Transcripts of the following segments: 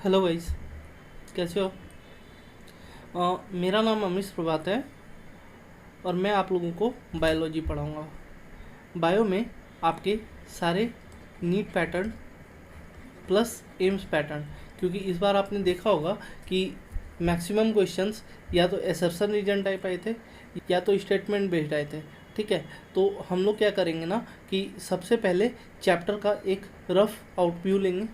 Hello guys, कैसे हो? मेरा नाम अमिश प्रभात है और मैं आप लोगों को बायोलॉजी पढ़ाऊँगा। बायो में आपके सारे NEET pattern plus AIIMS pattern, क्योंकि इस बार आपने देखा होगा कि मैक्सिमम क्वेश्चंस या तो एसर्शन रीजन टाइप आए थे या तो स्टेटमेंट बेस्ड आए थे। ठीक है, तो हम लोग क्या करेंगे ना कि सबसे पहले चैप्टर का एक रफ आउटव्यू लेंगे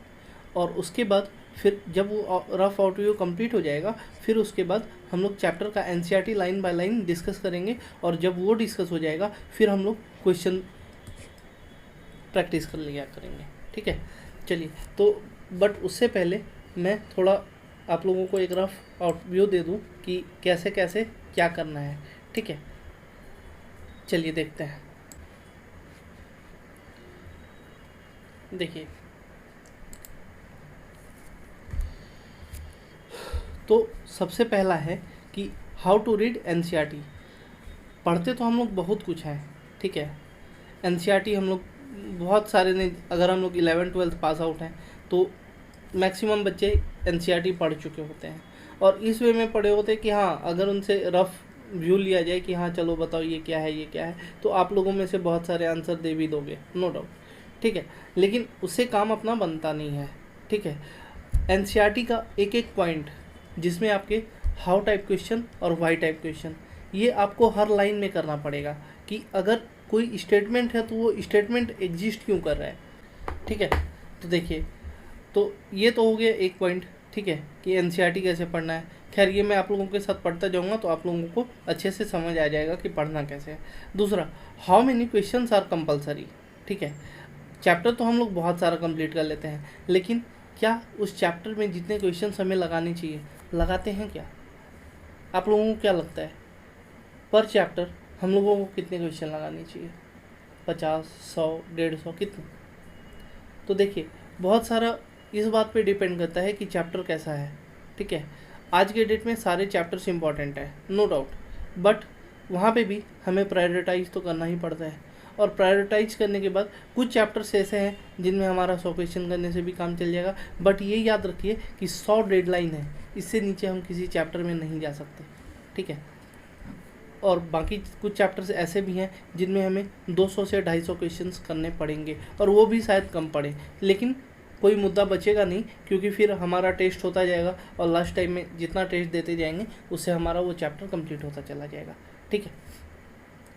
और उसके बाद फिर जब वो रफ आउटव्यू कंप्लीट हो जाएगा फिर उसके बाद हम लोग चैप्टर का NCERT line by line discuss करेंगे और जब वो डिस्कस हो जाएगा फिर हम लोग क्वेश्चन प्रैक्टिस कर लिया करेंगे। ठीक है, चलिए तो बट उससे पहले मैं थोड़ा आप लोगों को एक रफ आउटव्यू दे दूं कि कैसे कैसे क्या करना है। ठीक है, चलिए देखते हैं। देखिए, तो सबसे पहला है कि हाउ टू रीड एनसीईआरटी। पढ़ते तो हम लोग बहुत कुछ हैं, ठीक है। एनसीईआरटी हम लोग बहुत सारे ने, अगर हम लोग 11th-12th पास आउट हैं तो मैक्सिमम बच्चे एनसीईआरटी पढ़ चुके होते हैं और इस वे में पढ़े होते हैं कि हाँ, अगर उनसे रफ व्यू लिया जाए कि हाँ चलो बताओ ये क्या है ये क्या है, तो आप लोगों में से बहुत सारे आंसर दे भी दोगे, नो डाउट। ठीक है, लेकिन उससे काम अपना बनता नहीं है। ठीक है, एनसीईआरटी का एक एक पॉइंट जिसमें आपके हाउ टाइप क्वेश्चन और वाई टाइप क्वेश्चन, ये आपको हर लाइन में करना पड़ेगा कि अगर कोई स्टेटमेंट है तो वो स्टेटमेंट एग्जिस्ट क्यों कर रहा है। ठीक है, तो देखिए, तो ये तो हो गया एक पॉइंट। ठीक है, कि एनसीईआरटी कैसे पढ़ना है। खैर ये मैं आप लोगों के साथ पढ़ता जाऊंगा तो आप लोगों को अच्छे से समझ आ जाएगा कि पढ़ना कैसे है। दूसरा, how many questions are compulsory. ठीक है, चैप्टर तो हम लोग बहुत सारा कंप्लीट कर लेते हैं, लेकिन क्या उस चैप्टर में जितने क्वेश्चंस हमें लगाने चाहिए लगाते हैं क्या? आप लोगों को क्या लगता है पर चैप्टर हम लोगों को कितने क्वेश्चन लगाने चाहिए? 50, 100, 150, कितने? तो देखिए, बहुत सारा इस बात पे डिपेंड करता है कि चैप्टर कैसा है। ठीक है, आज के डेट में सारे चैप्टर्स इंपॉर्टेंट है, नो डाउट, बट वहाँ पे भी हमें प्रायोरिटाइज तो करना ही पड़ता है और प्रायोरिटाइज करने के बाद कुछ चैप्टर्स ऐसे हैं जिनमें हमारा 100 क्वेश्चन करने से भी काम चल जाएगा। बट ये याद रखिए कि 100 डेडलाइन है, इससे नीचे हम किसी चैप्टर में नहीं जा सकते। ठीक है, और बाकी कुछ चैप्टर्स ऐसे भी हैं जिनमें हमें 200 से 250 क्वेश्चंस करने पड़ेंगे और वो भी शायद कम पड़े, लेकिन कोई मुद्दा बचेगा नहीं, क्योंकि फिर हमारा टेस्ट होता जाएगा और लास्ट टाइम में जितना टेस्ट देते जाएंगे उससे हमारा वो चैप्टर कंप्लीट होता चला जाएगा। ठीक है,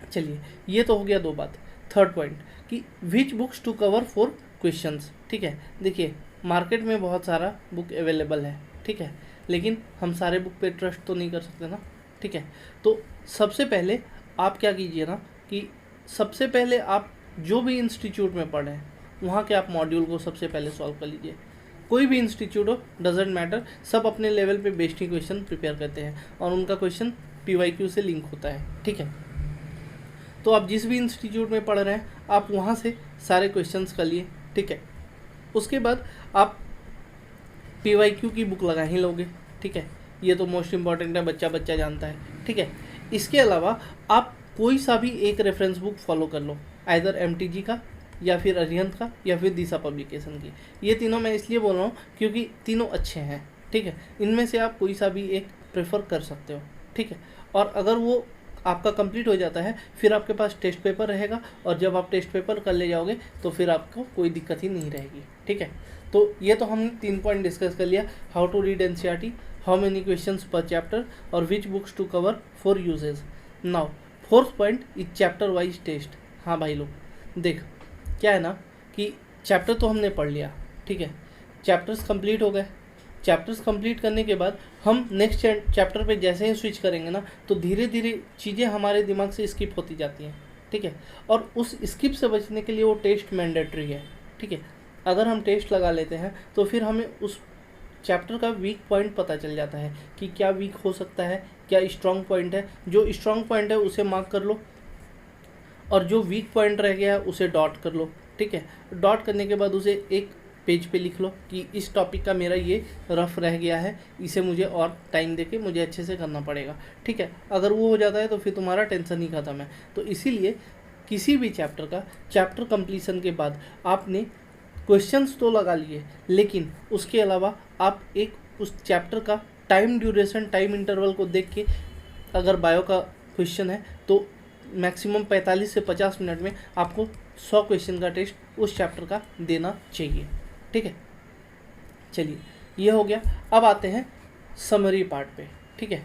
चलिए ये तो हो गया दो बात। थर्ड पॉइंट कि which books to cover for questions. ठीक है, देखिए मार्केट में बहुत सारा बुक अवेलेबल है, ठीक है, लेकिन हम सारे बुक पे ट्रस्ट तो नहीं कर सकते ना। ठीक है, तो सबसे पहले आप क्या कीजिए ना कि सबसे पहले आप जो भी इंस्टीट्यूट में पढ़ें वहाँ के आप मॉड्यूल को सबसे पहले सॉल्व कर लीजिए। कोई भी इंस्टीट्यूट हो, डजेंट मैटर, सब अपने लेवल पे बेस्ट ही क्वेश्चन प्रिपेयर करते हैं और उनका क्वेश्चन PYQ से लिंक होता है। ठीक है, तो आप जिस भी इंस्टीट्यूट में पढ़ रहे हैं आप वहाँ से सारे क्वेश्चंस कर लिए। ठीक है, उसके बाद आप PYQ की बुक लगा ही लोगे। ठीक है, ये तो मोस्ट इम्पॉर्टेंट है, बच्चा बच्चा जानता है। ठीक है, इसके अलावा आप कोई सा भी एक रेफरेंस बुक फॉलो कर लो, आइदर MTG का या फिर अरिहंत का या फिर दिशा पब्लिकेशन की। ये तीनों मैं इसलिए बोल रहा हूँ क्योंकि तीनों अच्छे हैं। ठीक है, इनमें से आप कोई सा भी एक प्रेफर कर सकते हो। ठीक है, और अगर वो आपका कंप्लीट हो जाता है फिर आपके पास टेस्ट पेपर रहेगा और जब आप टेस्ट पेपर कर ले जाओगे तो फिर आपको कोई दिक्कत ही नहीं रहेगी। ठीक है, तो ये तो हमने 3 पॉइंट डिस्कस कर लिया, how to read NCERT, how many questions per chapter और which books to cover for uses. Now fourth point is chapter wise test. हाँ भाई लोग, देख क्या है ना कि चैप्टर तो हमने पढ़ लिया, ठीक है, चैप्टर्स कंप्लीट हो गए। चैप्टर्स कंप्लीट करने के बाद हम नेक्स्ट चैप्टर पे जैसे ही स्विच करेंगे ना तो धीरे धीरे चीज़ें हमारे दिमाग से स्किप होती जाती हैं। ठीक है, और उस स्किप से बचने के लिए वो टेस्ट मैंडेटरी है। ठीक है, अगर हम टेस्ट लगा लेते हैं तो फिर हमें उस चैप्टर का वीक पॉइंट पता चल जाता है कि क्या वीक हो सकता है, क्या स्ट्रॉन्ग पॉइंट है। जो स्ट्रॉन्ग पॉइंट है उसे मार्क कर लो और जो वीक पॉइंट रह गया है उसे डॉट कर लो। ठीक है, डॉट करने के बाद उसे एक पेज पे लिख लो कि इस टॉपिक का मेरा ये रफ रह गया है, इसे मुझे और टाइम देके मुझे अच्छे से करना पड़ेगा। ठीक है, अगर वो हो जाता है तो फिर तुम्हारा टेंशन ही खत्म है। तो इसीलिए किसी भी चैप्टर का चैप्टर कंप्लीशन के बाद आपने क्वेश्चंस तो लगा लिए, लेकिन उसके अलावा आप एक उस चैप्टर का टाइम ड्यूरेशन, टाइम इंटरवल को देख के, अगर बायो का क्वेश्चन है तो मैक्सिमम 45 से 50 मिनट में आपको 100 क्वेश्चन का टेस्ट उस चैप्टर का देना चाहिए। ठीक है, चलिए ये हो गया। अब आते हैं समरी पार्ट पे। ठीक है,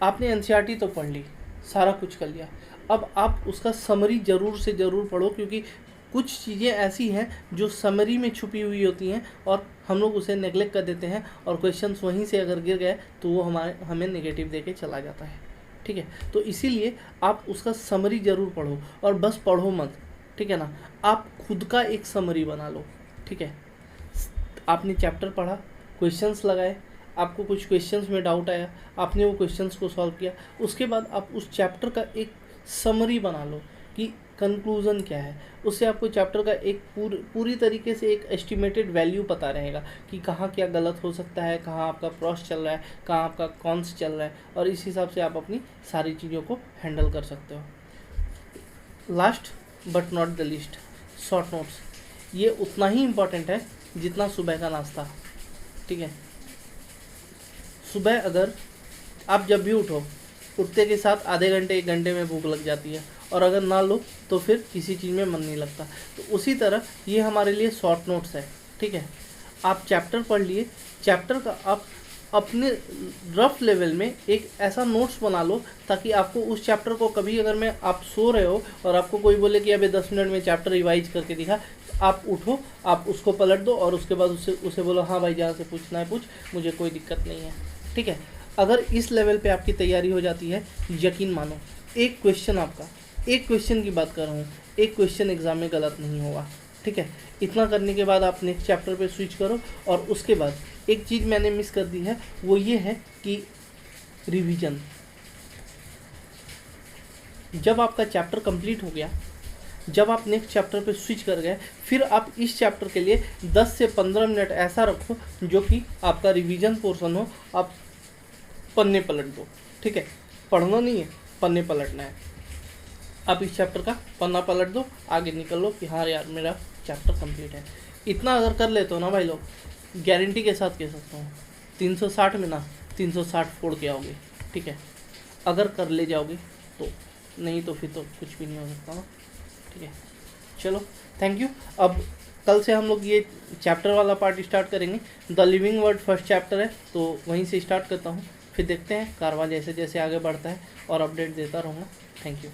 आपने एनसीईआरटी तो पढ़ ली, सारा कुछ कर लिया, अब आप उसका समरी ज़रूर से ज़रूर पढ़ो, क्योंकि कुछ चीज़ें ऐसी हैं जो समरी में छुपी हुई होती हैं और हम लोग उसे नेगलेक्ट कर देते हैं, और क्वेश्चंस वहीं से अगर गिर गए तो वो हमें नेगेटिव देके चला जाता है। ठीक है, तो इसीलिए आप उसका समरी ज़रूर पढ़ो, और बस पढ़ो मत। ठीक है ना, आप खुद का एक समरी बना लो। ठीक है, आपने चैप्टर पढ़ा, क्वेश्चंस लगाए, आपको कुछ क्वेश्चंस में डाउट आया, आपने वो क्वेश्चंस को सॉल्व किया, उसके बाद आप उस चैप्टर का एक समरी बना लो कि कंक्लूज़न क्या है। उससे आपको चैप्टर का एक पूरी तरीके से एक एस्टिमेटेड वैल्यू पता रहेगा कि कहाँ क्या गलत हो सकता है, कहाँ आपका प्रॉस चल रहा है, कहाँ आपका कॉन्स चल रहा है, और इस हिसाब से आप अपनी सारी चीज़ों को हैंडल कर सकते हो। Last but not the least, short notes. ये उतना ही इम्पॉर्टेंट है जितना सुबह का नाश्ता। ठीक है, सुबह अगर आप जब भी उठो, उठते के साथ आधे घंटे 1 घंटे में भूख लग जाती है, और अगर ना लो तो फिर किसी चीज़ में मन नहीं लगता। तो उसी तरह ये हमारे लिए शॉर्ट नोट्स है। ठीक है, आप चैप्टर पढ़ लिए, चैप्टर का आप अपने रफ लेवल में एक ऐसा नोट्स बना लो ताकि आपको उस चैप्टर को कभी, अगर मैं आप सो रहे हो और आपको कोई बोले कि अबे 10 मिनट में चैप्टर रिवाइज करके दिखा, आप उठो, आप उसको पलट दो और उसके बाद उसे बोलो हाँ भाई जहाँ से पूछना है पूछ, मुझे कोई दिक्कत नहीं है। ठीक है, अगर इस लेवल पे आपकी तैयारी हो जाती है, यकीन मानो एक क्वेश्चन आपका, एक क्वेश्चन की बात कर रहा हूँ, एक क्वेश्चन एग्जाम में गलत नहीं होगा। ठीक है, इतना करने के बाद आप नेक्स्ट चैप्टर पे स्विच करो। और उसके बाद एक चीज़ मैंने मिस कर दी है, वो ये है कि रिवीजन। जब आपका चैप्टर कंप्लीट हो गया, जब आप नेक्स्ट चैप्टर पे स्विच कर गए, फिर आप इस चैप्टर के लिए 10 से 15 मिनट ऐसा रखो जो कि आपका रिवीजन पोर्शन हो। आप पन्ने पलट दो। ठीक है, पढ़ना नहीं है, पन्ने पलटना है। आप इस चैप्टर का पन्ना पलट दो, आगे निकल लो कि हाँ यार मेरा चैप्टर कंप्लीट है। इतना अगर कर लेते हो ना भाई लोग, गारंटी के साथ कह सकता हूँ 360 में ना 360 फोड़ के आओगे। ठीक है, अगर कर ले जाओगे तो, नहीं तो फिर तो कुछ भी नहीं हो सकता ना। ठीक है, चलो थैंक यू। अब कल से हम लोग ये चैप्टर वाला पार्ट स्टार्ट करेंगे। The living word first chapter है, तो वहीं से स्टार्ट करता हूँ, फिर देखते हैं कारवां जैसे जैसे आगे बढ़ता है, और अपडेट देता रहूँगा। Thank you.